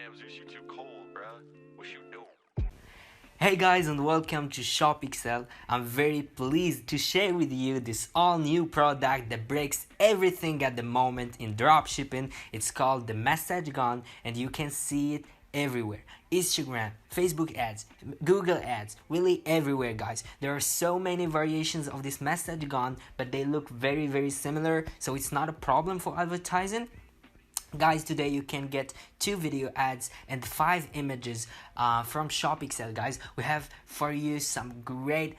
Damn, Zeus, you too cold, bruh. What you doing? Hey guys, and welcome to ShopXL. I'm very pleased to share with you this all new product that breaks everything at the moment in dropshipping. It's called the Message Gun, and you can see it everywhere. Instagram, Facebook ads, Google ads, really everywhere, guys. There are so many variations of this Message Gun, but they look very similar, so it's not a problem for advertising. Guys, today you can get 2 video ads and 5 images from ShopXL. Guys, we have for you some great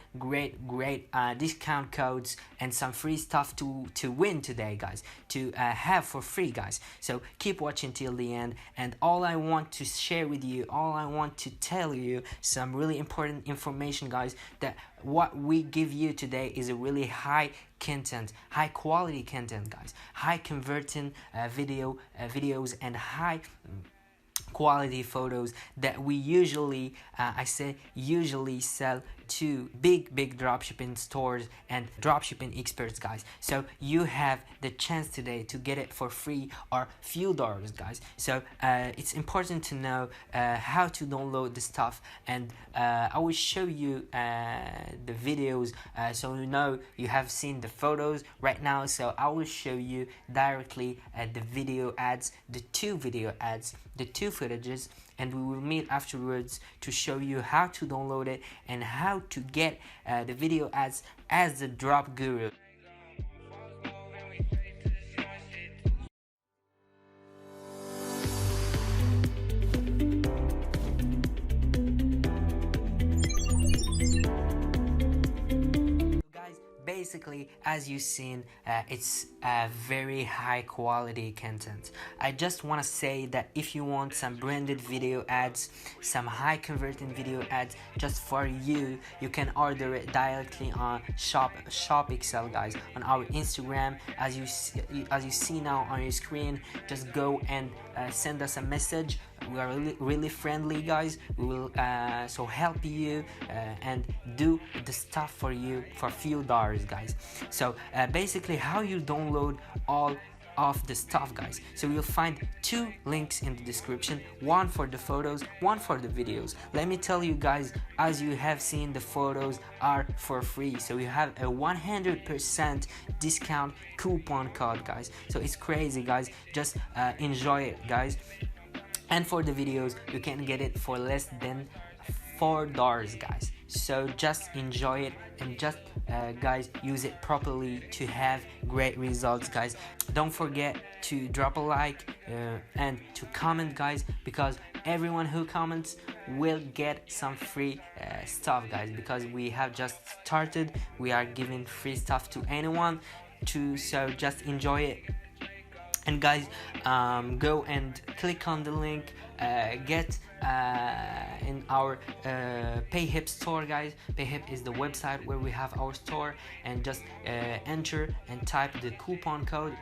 discount codes and some free stuff to win today, guys, to have for free, guys. So keep watching till the end, and all I want to share with you, all I want to tell you some really important information, guys, that what we give you today is a really high content, high quality content, guys, high converting videos and high quality photos that we usually usually sell to big dropshipping stores and dropshipping experts, guys. So you have the chance today to get it for free or few dollars, guys. So it's important to know how to download the stuff, and I will show you the videos so you know you have seen the photos right now. So I will show you directly the video ads, the 2 video ads, the 2 footages, and we will meet afterwards to show you how to download it and how to get the video ads as the drop guru. Basically, as you've seen, it's very high quality content. I just want to say that if you want some branded video ads, some high converting video ads just for you, you can order it directly on ShopXL, guys, on our Instagram. As you see now on your screen, just go and send us a message. We are really friendly, guys. We will so help you and do the stuff for you for few dollars, guys. So basically, how you download all of the stuff, guys. So you'll find 2 links in the description, one for the photos, one for the videos. Let me tell you, guys, as you have seen, the photos are for free, so you have a 100% discount coupon code, guys. So it's crazy, guys. Just enjoy it, guys. And for the videos, you can get it for less than $4, guys. So just enjoy it, and just guys, use it properly to have great results, guys. Don't forget to drop a like and to comment, guys, because everyone who comments will get some free stuff, guys, because we have just started. We are giving free stuff to anyone so just enjoy it. And guys, go and click on the link, get in our PayHip store, guys. PayHip is the website where we have our store, and just enter and type the coupon code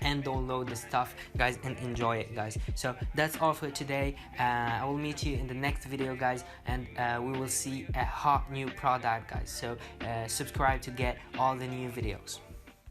and download the stuff, guys, and enjoy it, guys. So that's all for today. I will meet you in the next video, guys, and we will see a hot new product, guys. So subscribe to get all the new videos.